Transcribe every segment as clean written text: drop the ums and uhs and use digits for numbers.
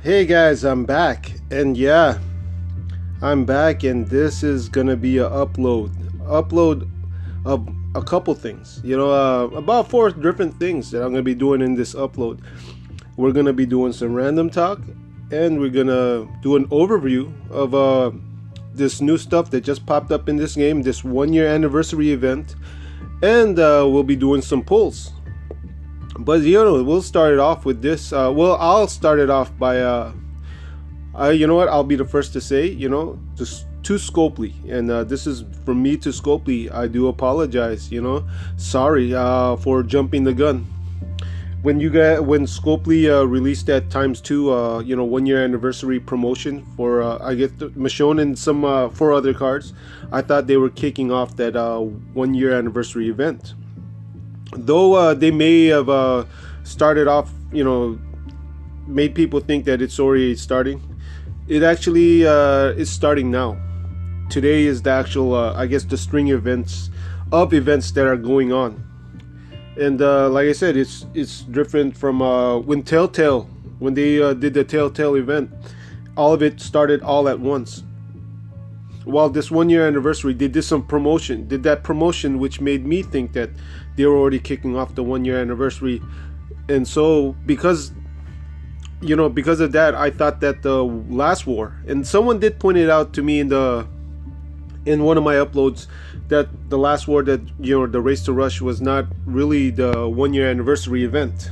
Hey guys, I'm back, and yeah, I'm back, and this is gonna be a upload of a couple things. About four different things that I'm gonna be doing in this upload. We're gonna be doing some random talk, and we're gonna do an overview of this new stuff that just popped up in this game, this 1 year anniversary event, and we'll be doing some polls. But we'll start it off with this. I'll start it off by you know what? I'll be the first to say, just to Scopely, and this is from me to Scopely. I do apologize. Sorry for jumping the gun. When Scopely released that times two, 1 year anniversary promotion for I guess Michonne and some four other cards, I thought they were kicking off that 1 year anniversary event. Though they may have started off, made people think that it's already starting. It actually is starting now. Today is the actual, I guess, the string events that are going on. And like I said, it's different from when Telltale, when they did the Telltale event. All of it started all at once. While this 1 year anniversary, they did that promotion, which made me think that they were already kicking off the 1 year anniversary. And so because of that, I thought that the last war, and someone did point it out to me in one of my uploads, that the last war, that the Race to Rush was not really the 1 year anniversary event.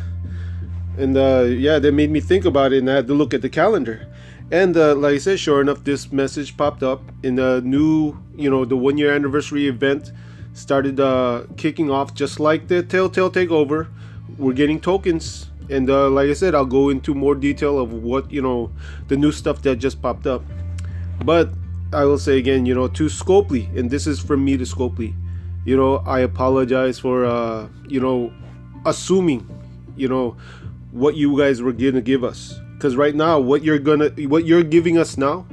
And that made me think about it, and I had to look at the calendar. And like I said, sure enough, this message popped up in the new, the 1 year anniversary event started kicking off just like the Telltale Takeover. We're getting tokens, and like I said, I'll go into more detail of what, the new stuff that just popped up. But I will say again, to Scopely, and this is from me to Scopely, I apologize for, assuming, what you guys were gonna give us. Because right now, what you're giving us now,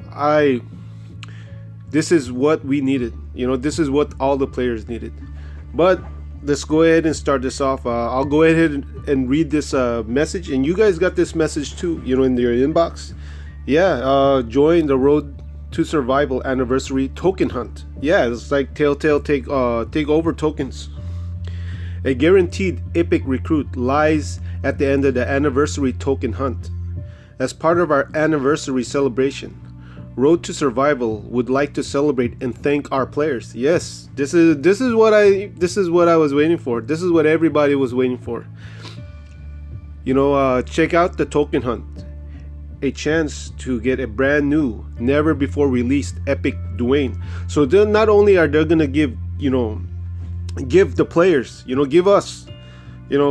this is what we needed. This is what all the players needed. But let's go ahead and start this off. I'll go ahead and read this message, and you guys got this message too. In your inbox. Yeah, join the Road to Survival anniversary token hunt. Yeah, it's like Telltale take over tokens. A guaranteed epic recruit lies at the end of the anniversary token hunt. As part of our anniversary celebration, Road to Survival would like to celebrate and thank our players. Yes, this is what I was waiting for. This is what everybody was waiting for. Check out the token hunt. A chance to get a brand new, never before released epic Dwayne. So then not only are they gonna give the players, give us,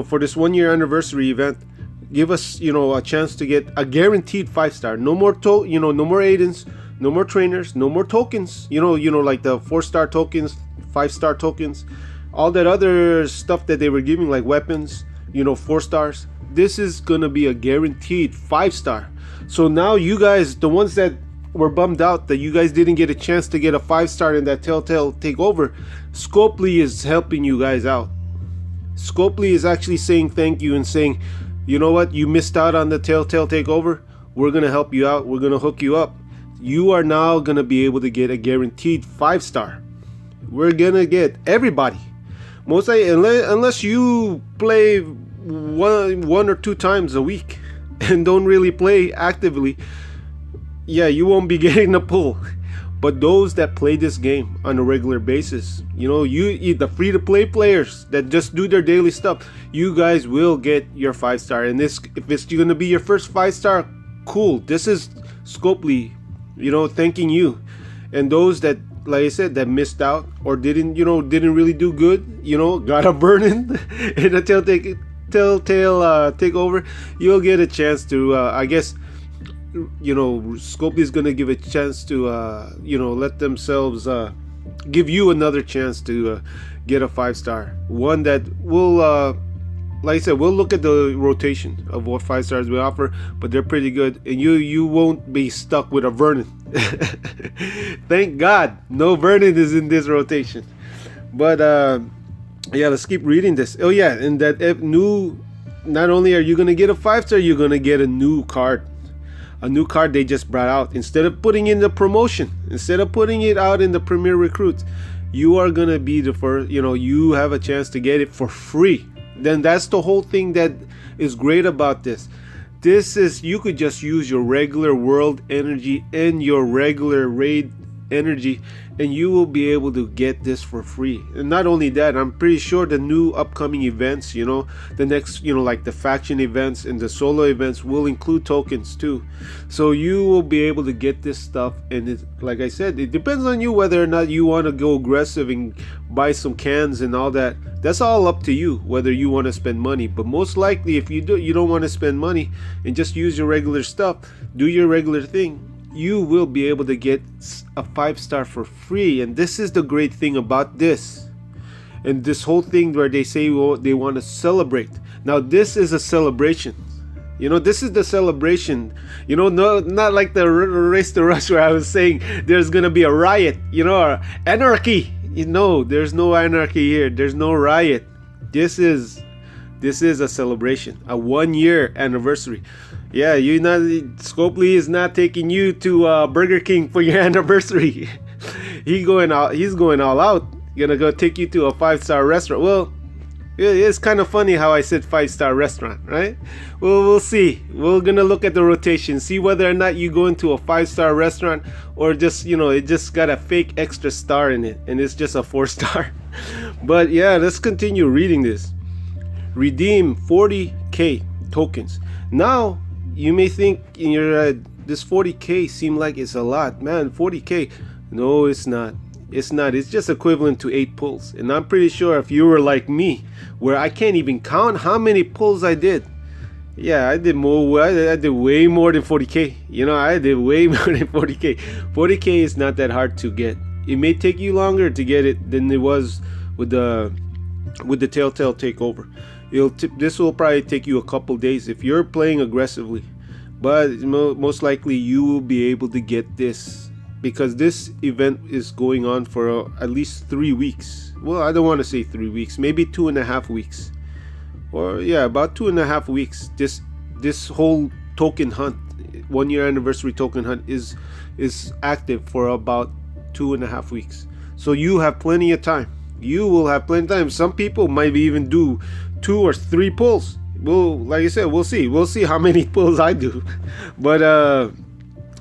for this 1 year anniversary event, give us, a chance to get a guaranteed 5-star. No more no more Aidens, no more trainers, no more tokens. Like the 4-star tokens, 5-star tokens, all that other stuff that they were giving, like weapons, 4 stars. This is gonna be a guaranteed 5-star. So now you guys, the ones that were bummed out that you guys didn't get a chance to get a 5-star in that Telltale Takeover, Scopely is helping you guys out. Scopely is actually saying thank you and saying, you know what, you missed out on the Telltale Takeover. We're going to help you out. We're going to hook you up. You are now going to be able to get a guaranteed 5-star. We're going to get everybody. Most unless you play one or two times a week and don't really play actively, yeah, you won't be getting the pull. But those that play this game on a regular basis, the free-to-play players that just do their daily stuff, you guys will get your 5-star. And if it's going to be your first 5-star, cool. This is Scopely, thanking you. And those that, like I said, that missed out or didn't really do good, got a burn-in in a Telltale Takeover, you'll get a chance to, I guess, Scopely is gonna give a chance to let themselves give you another chance to get a 5-star. One that will like I said, we'll look at the rotation of what 5-stars we offer, but they're pretty good, and you won't be stuck with a Vernon. Thank God no Vernon is in this rotation. But yeah, let's keep reading this. Oh yeah, and that new, not only are you gonna get a 5-star, you're gonna get a new card. a new card they just brought out. Instead of putting in the promotion, instead of putting it out in the Premier Recruits, you are gonna be the first. You have a chance to get it for free. Then that's the whole thing that is great about this. This is, you could just use your regular world energy and your regular raid energy, and you will be able to get this for free. And not only that, I'm pretty sure the new upcoming events, the next, like the faction events and the solo events, will include tokens too. So you will be able to get this stuff. And like I said, it depends on you whether or not you want to go aggressive and buy some cans and all that. That's all up to you whether you want to spend money. But most likely, if you don't want to spend money and just use your regular stuff, do your regular thing, you will be able to get a 5-star for free. And this is the great thing about this. And this whole thing where they say, well, they want to celebrate. Now this is a celebration. This is the celebration. No, not like the Race to Rush where I was saying there's gonna be a riot, or anarchy. There's no anarchy here. There's no riot. This is a celebration, a 1-year anniversary. Yeah, Scopely is not taking you to Burger King for your anniversary. He's going all out. Gonna go take you to a 5-star restaurant. Well, it's kind of funny how I said 5-star restaurant, right? Well, we'll see. We're gonna look at the rotation, see whether or not you go into a 5-star restaurant or just, it just got a fake extra star in it and it's just a 4-star. But yeah, let's continue reading this. Redeem 40k tokens. Now you may think in your this 40k seem like it's a lot, man. 40k. No, it's not. It's not. It's just equivalent to 8 pulls. And I'm pretty sure if you were like me, where I can't even count how many pulls I did. Yeah, I did more. I did way more than 40k. I did way more than 40k. 40k is not that hard to get. It may take you longer to get it than it was with the Telltale takeover. This will probably take you a couple days if you're playing aggressively, but most likely you will be able to get this because this event is going on for at least 3 weeks. Well, I don't want to say 3 weeks, maybe 2.5 weeks, or yeah, about 2.5 weeks. This whole token hunt, 1-year anniversary token hunt, is active for about 2.5 weeks. So you have plenty of time. You will have plenty of time. Some people might even do 2 or 3 pulls. Well, like I said, we'll see how many pulls I do. But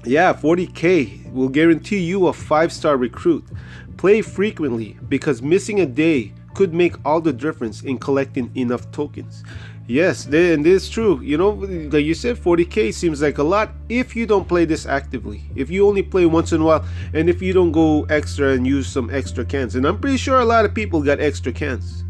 yeah, 40k will guarantee you a 5-star recruit. Play frequently because missing a day could make all the difference in collecting enough tokens. Yes, and it's true. Like you said, 40k seems like a lot if you don't play this actively. If you only play once in a while, and if you don't go extra and use some extra cans. And I'm pretty sure a lot of people got extra cans.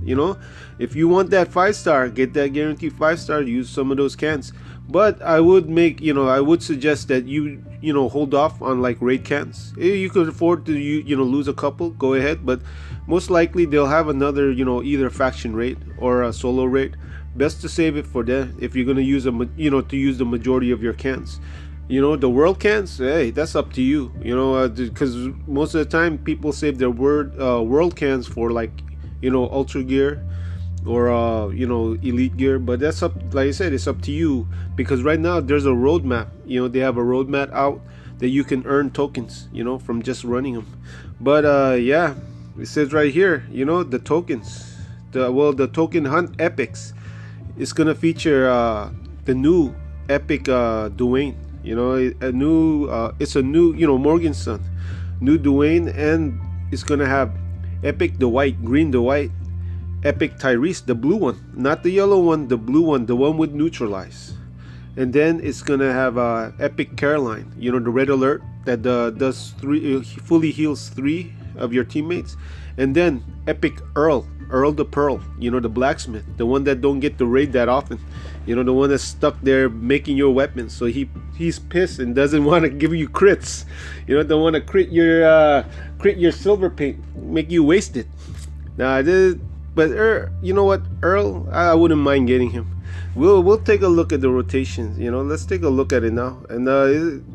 If you want that 5-star, get that guaranteed 5-star, use some of those cans. But I would I would suggest that you hold off on like raid cans. If you could afford to lose a couple, go ahead. But most likely they'll have another either faction raid or a solo raid. Best to save it for that if you're gonna use to use the majority of your cans. The world cans, hey, that's up to you. Because most of the time people save their world cans for like ultra gear or elite gear. But that's up, like I said, it's up to you because right now there's a roadmap. They have a roadmap out that you can earn tokens from just running them. But yeah, it says right here the tokens, the token hunt epics. It's gonna feature the new epic Dwayne. It's a new Morganson, new Dwayne, and it's gonna have epic Dwight, green Dwight, epic Tyrese, the blue one, not the yellow one, the blue one, the one with neutralize. And then it's gonna have epic Caroline, the red alert that does 3 fully heals 3 of your teammates. And then epic Earl the Pearl, the blacksmith, the one that don't get to raid that often, the one that's stuck there making your weapons. So he's pissed and doesn't want to give you crits. Don't want to crit your silver paint, make you waste it. But you know what, Earl, I wouldn't mind getting him. We'll take a look at the rotations. Let's take a look at it now. And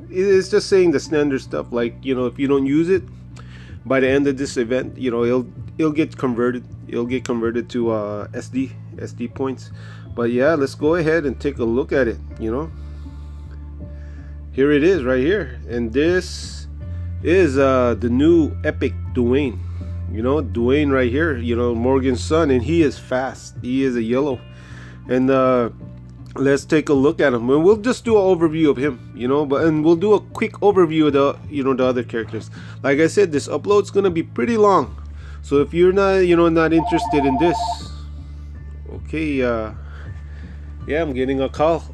it's just saying the standard stuff, like if you don't use it by the end of this event, it'll get converted. It'll get converted to SD points. But yeah, let's go ahead and take a look at it. Here it is right here, and this is the new epic Dwayne. You know, Dwayne right here, you know, Morgan's son, and he is fast. He is a yellow. And let's take a look at him. And we'll just do an overview of him, you know, and we'll do a quick overview of the, you know, the other characters. Like I said, this upload's gonna be pretty long. So if you're not, you know, not interested in this, okay, yeah, I'm getting a call.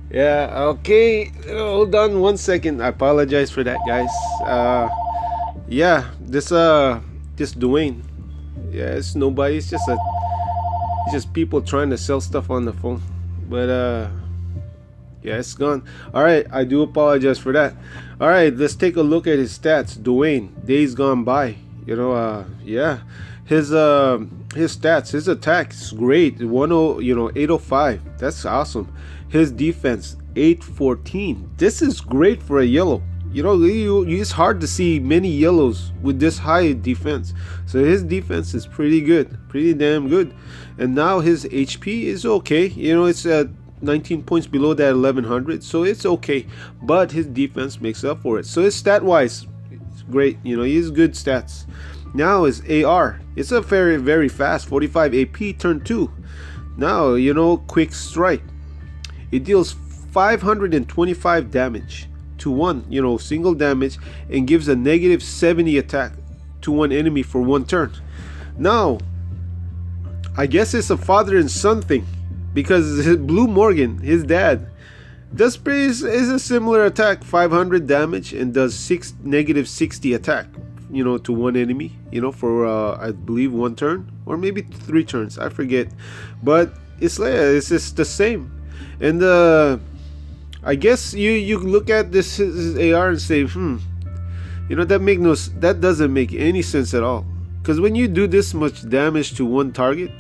Yeah, okay, hold on 1 second. I apologize for that, guys. Yeah, this Dwayne. Yeah, it's nobody. It's just people trying to sell stuff on the phone. But yeah, it's gone. All right, I do apologize for that. All right, let's take a look at his stats. Dwayne, days gone by. You know, yeah, his stats, his attack is great. 805. That's awesome. His defense 814. This is great for a yellow. You know, it's hard to see many yellows with this high defense. So his defense is pretty good, pretty damn good. And now his HP is okay. You know, it's at 19 points below that 1100, so it's okay. But his defense makes up for it. So his stat wise, it's great. You know, he has good stats. Now his AR, it's a very, very fast 45 AP turn 2. Now, you know, quick strike. It deals 525 damage to one, you know, single damage, and gives a negative 70 attack to one enemy for 1 turn. Now, I guess it's a father and son thing, because Blue Morgan, his dad, does is a similar attack, 500 damage, and does negative 60 attack, you know, to one enemy, you know, for I believe 1 turn or maybe 3 turns, I forget, but it's just the same. And I guess you look at this his AR and say, you know, that doesn't make any sense at all. Because when you do this much damage to one target,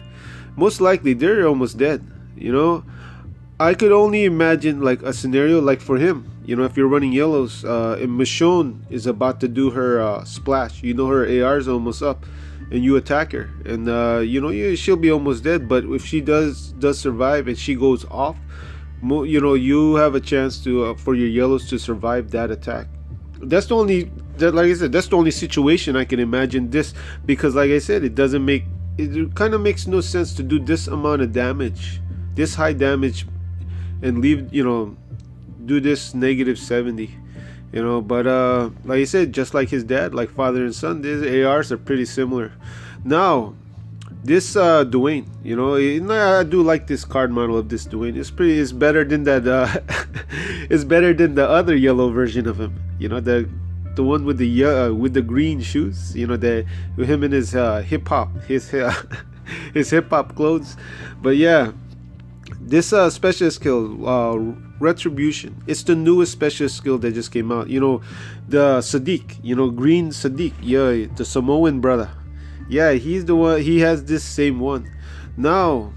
most likely they're almost dead. You know, I could only imagine like a scenario like for him. You know, if you're running yellows, and Michonne is about to do her splash. You know, her AR is almost up, and you attack her, and you know, she'll be almost dead. But if she does survive and she goes off, you know, you have a chance to for your yellows to survive that attack. That's the only like I said, that's the only situation I can imagine this, because like I said, it kind of makes no sense to do this amount of damage, this high damage, and leave, you know, do this negative 70, you know. But like I said, just like his dad, like father and son, these ARs are pretty similar. Now this Dwayne, you know, I do like this card model of this Dwayne. It's better than that it's better than the other yellow version of him, you know, the one with the green shoes, you know, him and his hip hop his hip hop clothes. But yeah, this special skill, Retribution, it's the newest special skill that just came out. You know, the Sadiq, you know, green Sadiq, yeah, the Samoan brother. Yeah, he's the one. He has this same one. Now,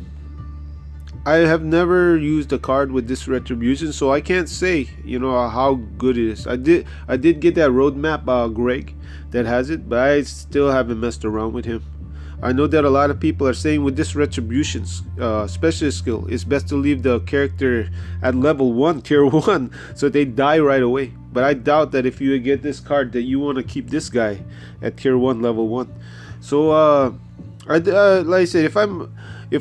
I have never used a card with this Retribution, so I can't say, you know, how good it is. I did get that roadmap, Greg, that has it, but I still haven't messed around with him. I know that a lot of people are saying with this Retribution's special skill, it's best to leave the character at level 1, tier 1, so they die right away. But I doubt that if you get this card that you want to keep this guy at tier 1, level 1. So like I said, if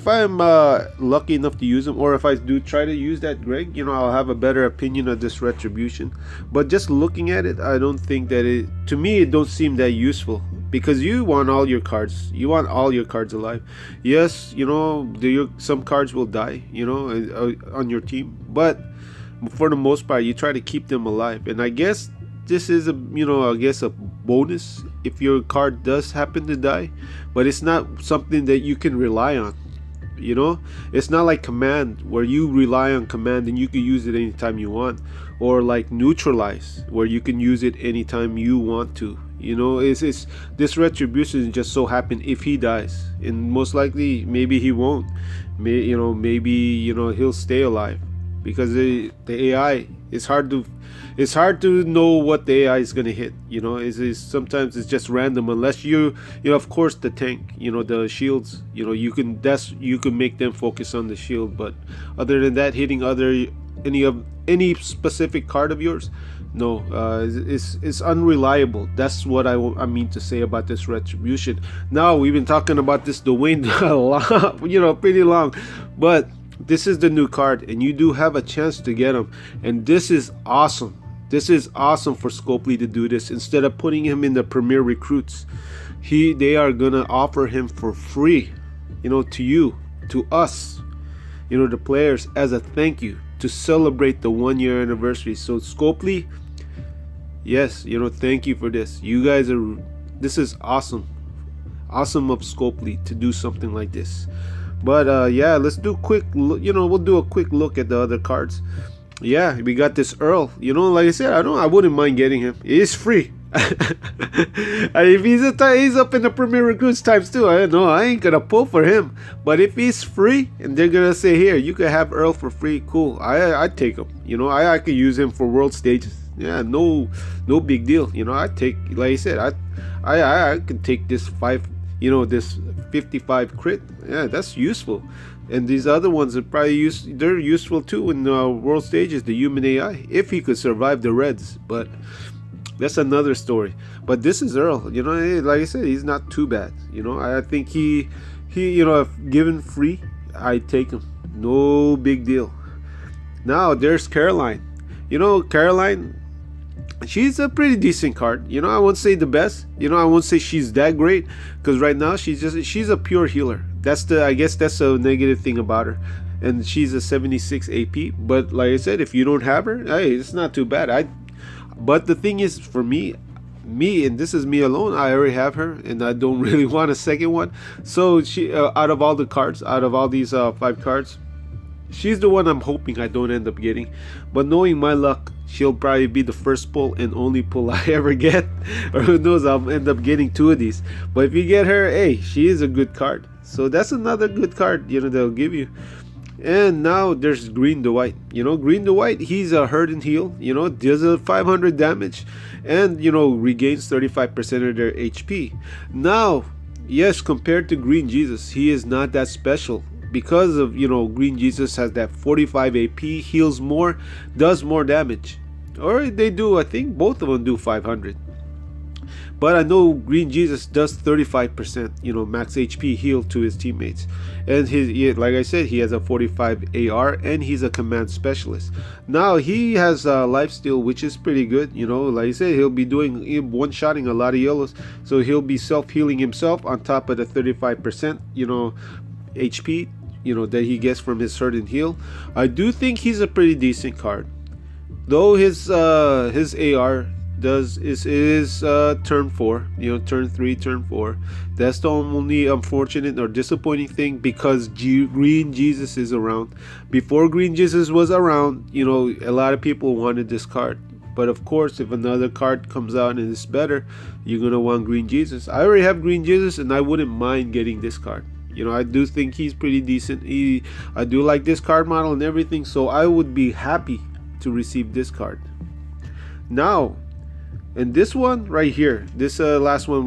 I'm lucky enough to use him, or if I do try to use that Greg, you know, I'll have a better opinion of this Retribution. But just looking at it, I don't think that to me, it don't seem that useful, because you want all your cards alive. Yes, you know, some cards will die, you know, on your team, but for the most part, you try to keep them alive. And I guess this is a bonus if your card does happen to die, but it's not something that you can rely on. You know, it's not like Command, where you rely on Command and you can use it anytime you want, or like Neutralize, where you can use it anytime you want to. You know, it's this Retribution just so happen if he dies, and most likely maybe he won't. Maybe he'll stay alive, because the AI, it's hard to know what the AI is gonna hit. You know, sometimes it's just random, unless you know, of course, the tank, you know, the shields, you know, you can make them focus on the shield. But other than that, hitting any specific card of yours, no, it's unreliable. That's what I mean to say about this Retribution. Now we've been talking about this Dwayne a lot, pretty long, but this is the new card, and you do have a chance to get him, and this is awesome. This is awesome for Scopely to do this. Instead of putting him in the premier recruits, they are gonna offer him for free, to you, to us, the players, as a thank you to celebrate the 1 year anniversary. So Scopely, yes, thank you for this. You guys this is awesome of Scopely to do something like this. But yeah, let's do we'll do a quick look at the other cards. Yeah, we got this Earl. Like I said, I wouldn't mind getting him. It is free. If he's up in the Premier Recruits times 2, I don't know. I ain't gonna pull for him. But if he's free and they're gonna say, here, you can have Earl for free, cool. I'd take him. I could use him for world stages. Yeah, no big deal. I take, like I said, I can take this this 55 crit. Yeah, that's useful. And these other ones are probably they're useful too in world stages, the human AI, if he could survive the Reds. But that's another story. But this is Earl. Like I said, he's not too bad. I think he if given free, I take him. No big deal. Now there's Caroline. Caroline, she's a pretty decent card. I won't say the best. I won't say she's that great, because right now she's a pure healer. I guess that's a negative thing about her. And she's a 76 AP. But like I said, if you don't have her, hey, it's not too bad. But the thing is, for me, and this is me alone, I already have her, and I don't really want a second one. So she, out of all these 5 cards, she's the one I'm hoping I don't end up getting. But knowing my luck, she'll probably be the first pull and only pull I ever get. Or who knows, I'll end up getting 2 of these. But if you get her, hey, she is a good card. So that's another good card, they'll give you. And now there's Green Dwight. Green Dwight, he's a hurt and heal. Does a 500 damage and, regains 35% of their HP. Now, yes, compared to Green Jesus, he is not that special. Because of, Green Jesus has that 45 AP, heals more, does more damage. Or they do, I think both of them do 500. But I know Green Jesus does 35%, max HP heal to his teammates. And like I said, he has a 45 AR and he's a command specialist. Now he has lifesteal, which is pretty good. Like I said, he'll be doing one-shotting a lot of yellows. So he'll be self-healing himself on top of the 35%, HP, that he gets from his hurt and heal. I do think he's a pretty decent card. Though his AR is turn 4, turn 3, turn 4. That's the only unfortunate or disappointing thing, because Green Jesus is around. Before Green Jesus was around, a lot of people wanted this card. But of course, if another card comes out and it's better, you're gonna want Green Jesus. I already have Green Jesus, and I wouldn't mind getting this card. I do think he's pretty decent. I do like this card model and everything, so I would be happy to receive this card. Now, and this one right here, this last one,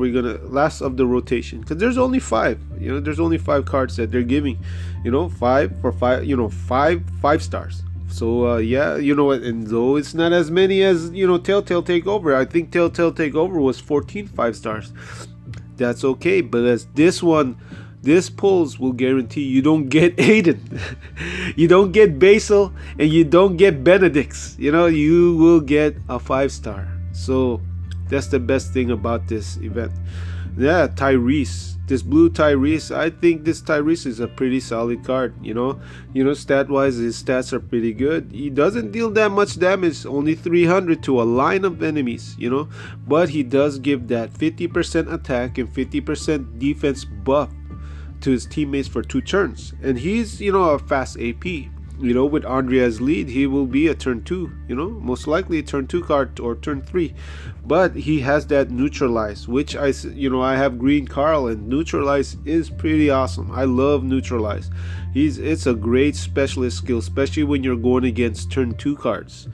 last of the rotation, because there's only 5. There's only 5 cards that they're giving. 5 for 5. 5 stars. So yeah, and though it's not as many as Telltale Takeover. I think Telltale Takeover was 14 5 stars. That's okay, but as this one, this pulls will guarantee you don't get Aiden, you don't get Basil, and you don't get Benedict's. You will get a 5-star. So that's the best thing about this event. Yeah, Tyrese, this blue Tyrese, I think this Tyrese is a pretty solid card. Stat wise, his stats are pretty good. He doesn't deal that much damage, only 300 to a line of enemies, but he does give that 50% attack and 50% defense buff to his teammates for 2 turns. And he's a fast AP. With Andrea's lead, he will be a turn 2, most likely a turn 2 card or turn 3. But he has that neutralize, which I have Green Carl, and neutralize is pretty awesome. I love neutralize. It's a great specialist skill, especially when you're going against turn 2 cards.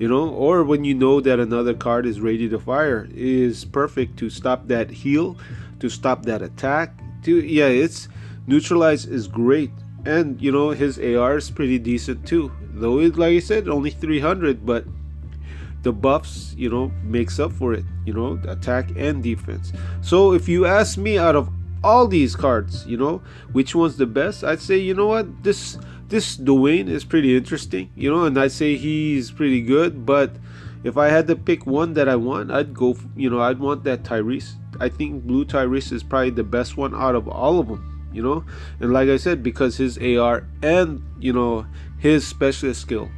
Or when that another card is ready to fire. It is perfect to stop that heal, to stop that attack. It's neutralize is great. And his AR is pretty decent too. though it, like I said, only 300, but the buffs, makes up for it, attack and defense. So if you ask me, out of all these cards, which one's the best, I'd say, you know what, this Dwayne is pretty interesting, and I'd say he's pretty good. But if I had to pick one that I want, I'd go, I'd want that Tyrese. I think blue Tyrese is probably the best one out of all of them, and like I said, because his AR and his specialist skill,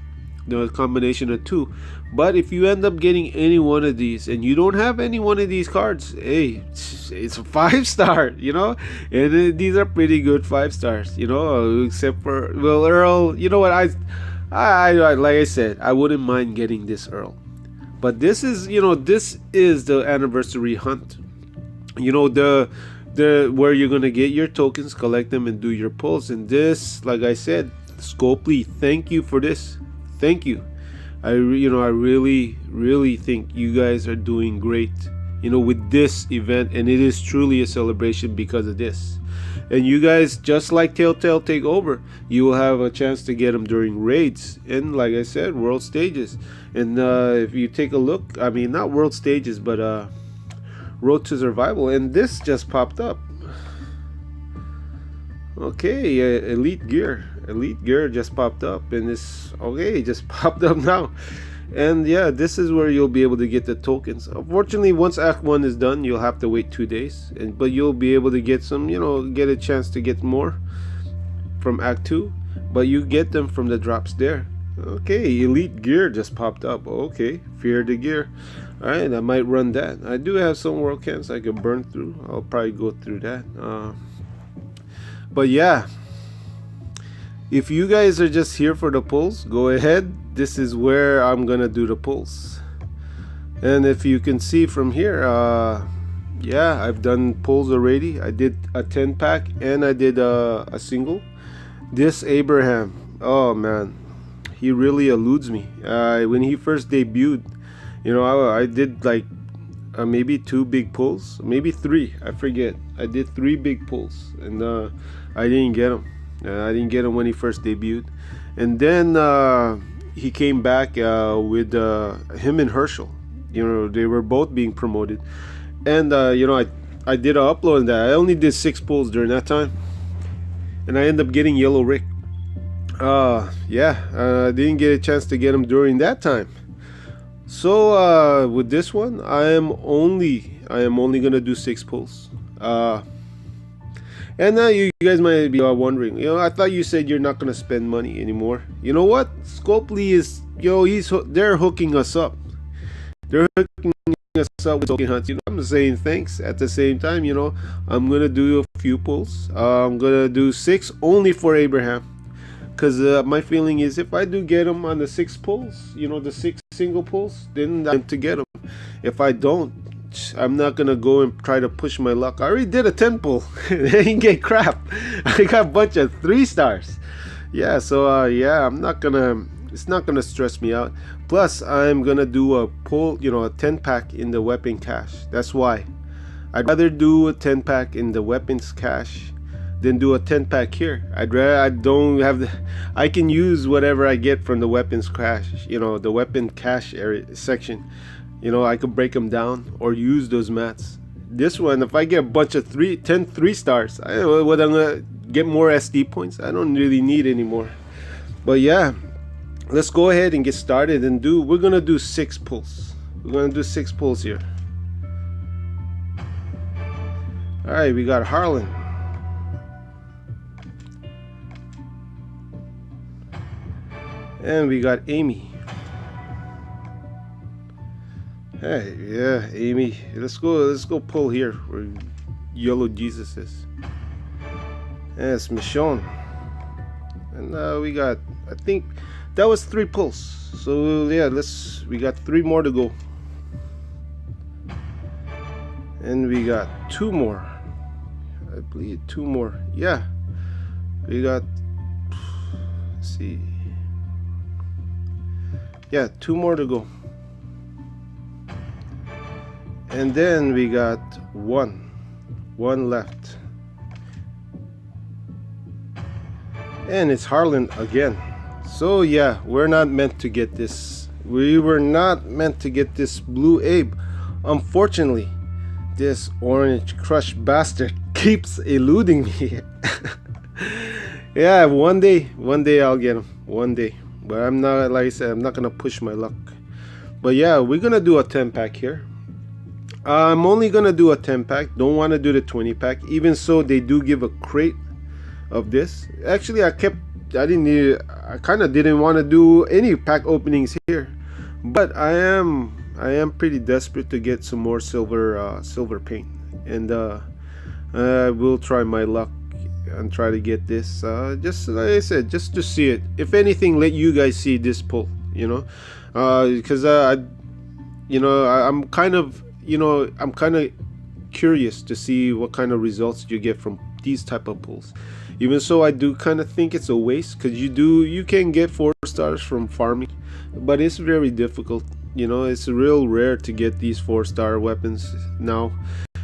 the combination of two. But if you end up getting any one of these and you don't have any one of these cards, hey, it's a 5-star, and these are pretty good 5-stars, except for, well, Earl. You know what, I like I said, I wouldn't mind getting this Earl. But this is the anniversary hunt, the where you're gonna get your tokens, collect them, and do your pulls. And this, like I said, Scopely, thank you for this. Thank you. I really think you guys are doing great, with this event, and it is truly a celebration because of this. And you guys, just like Telltale Takeover, you will have a chance to get them during raids and, like I said, world stages. And if you take a look, I mean, not world stages, but Road to Survival, and this just popped up. Okay, Elite Gear just popped up, and this, okay, just popped up now. And yeah, this is where you'll be able to get the tokens. Unfortunately, once Act 1 is done, you'll have to wait 2 days, but you'll be able to get some, get a chance to get more from Act 2, but you get them from the drops there. Okay, Elite Gear just popped up. Okay, Fear the Gear. Alright, I might run that. I do have some world camps I can burn through. I'll probably go through that. But yeah, if you guys are just here for the pulls, go ahead. This is where I'm gonna do the pulls. And if you can see from here, yeah, I've done pulls already. I did a 10-pack and I did a single. This Abraham, oh man, he really eludes me. When he first debuted, I did like maybe 2 big pulls, maybe 3, I forget. I did 3 big pulls, and I didn't get him. I didn't get him when he first debuted. And then he came back with him and Herschel. They were both being promoted. And I did an upload on that. I only did 6 pulls during that time, and I ended up getting Yellow Rick. Yeah, I didn't get a chance to get him during that time. So with this one, I am only gonna do 6 pulls. And now you guys might be wondering, I thought you said you're not gonna spend money anymore. You know what? Scopely is, they're hooking us up. They're hooking us up with token hunts. I'm saying thanks. At the same time, I'm gonna do a few pulls. I'm gonna do 6 only for Abraham, because my feeling is if I do get him on the 6 pulls, the 6 single pulls, then I'm to get him. If I don't, I'm not gonna go and try to push my luck. I already did a 10 pull. I didn't get crap. I got a bunch of 3-stars. Yeah, so yeah, it's not gonna stress me out. Plus, I'm gonna do a pull, a 10-pack in the weapon cache. That's why I'd rather do a 10-pack in the weapons cache than do a 10-pack here. I can use whatever I get from the weapons cache, the weapon cache area section. I could break them down or use those mats. This one, if I get a bunch of 10 3-stars, I'm gonna get more SD points. I don't really need anymore. But yeah, let's go ahead and get started and we're gonna do 6 pulls. We're gonna do 6 pulls here. Alright, we got Harlan. And we got Amy. Hey, yeah, Amy. Let's go pull here where Yellow Jesus is. And it's Michonne. And we got, I think that was 3 pulls. So yeah, we got 3 more to go. And we got 2 more. I believe 2 more. Yeah. We got, let's see. Yeah, 2 more to go. And then we got one left, and it's Harlan again. So yeah, we're not meant to get this. We were not meant to get this blue Abe. Unfortunately, this orange crush bastard keeps eluding me. Yeah, one day I'll get him. One day. But I'm not, like I said, I'm not gonna push my luck. But yeah, we're gonna do a 10 pack here. I'm only gonna do a 10 pack. Don't want to do the 20 pack. Even so, they do give a crate of this. Actually, I kind of didn't want to do any pack openings here, but I am pretty desperate to get some more silver paint, and I will try my luck and try to get this. Just like I said, just to see it. If anything, let you guys see this pull. Because I'm kind of curious to see what kind of results you get from these type of pulls. Even so, I do kind of think it's a waste, because you can get 4 stars from farming, but it's very difficult. It's real rare to get these 4-star weapons now.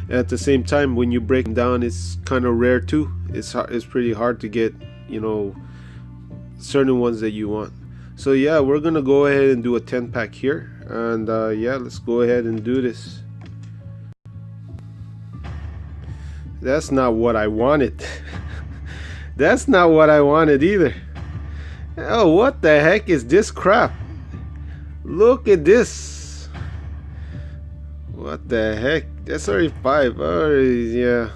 At the same time, when you break them down, it's kind of rare too. It's pretty hard to get certain ones that you want. So yeah, we're gonna go ahead and do a 10 pack here, and yeah, let's go ahead and do this. That's not what I wanted. That's not what I wanted either. Oh, what the heck is this crap? Look at this. What the heck? That's already 5. Yeah.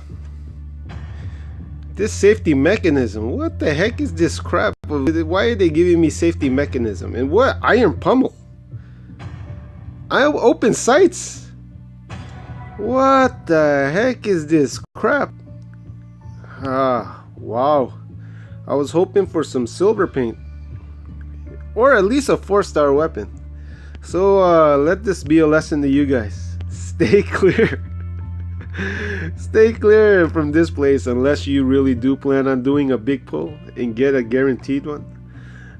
This safety mechanism. What the heck is this crap? Why are they giving me safety mechanism? And what? Iron pummel. I have open sights. What the heck is this crap? Wow. I was hoping for some silver paint, or at least a 4-star weapon. So let this be a lesson to you guys. Stay clear. Stay clear from this place unless you really do plan on doing a big pull and get a guaranteed one.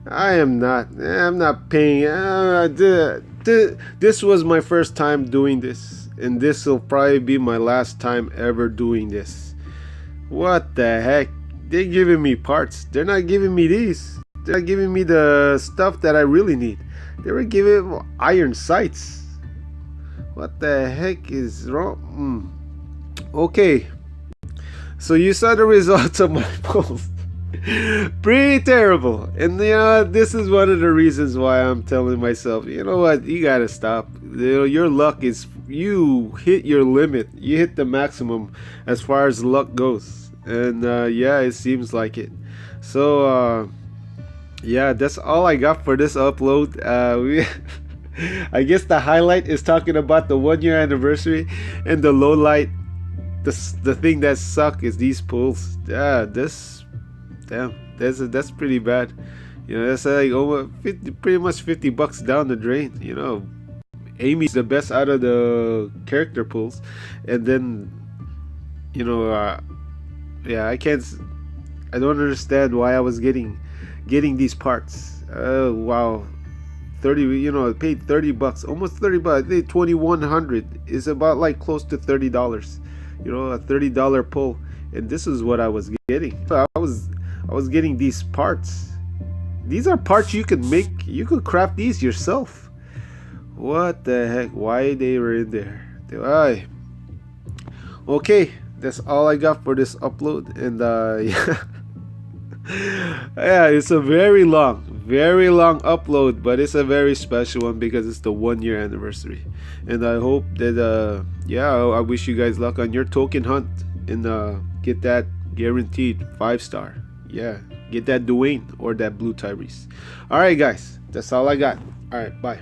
I'm not paying. This was my first time doing this, and this will probably be my last time ever doing this. What the heck? They're giving me parts. They're not giving me these. They're not giving me the stuff that I really need. They were giving iron sights. What the heck is wrong? Okay. So you saw the results of my pulls. Pretty terrible. And this is one of the reasons why I'm telling myself, you know what, you gotta stop. Your luck is, you hit your limit. You hit the maximum as far as luck goes. And yeah, it seems like it. So yeah, that's all I got for this upload. I guess the highlight is talking about the 1-year anniversary, and the low light, the thing that suck is these pulls. That's pretty bad. That's like over 50, pretty much $50 down the drain. Amy's the best out of the character pulls, and then yeah, I don't understand why I was getting these parts. Wow, 30. I paid $30, almost $30. I think 2,100 is about like close to $30. A $30 pull, and this is what I was getting. I was getting these parts. These are parts you could make. You could craft these yourself. What the heck? Why they were in there? Okay, that's all I got for this upload, and yeah, it's a very long upload, but it's a very special one because it's the 1-year anniversary. And I hope that yeah, I wish you guys luck on your token hunt, and get that guaranteed 5-star. Yeah, get that Dwayne or that blue Tyrese. Alright guys, that's all I got. Alright, bye.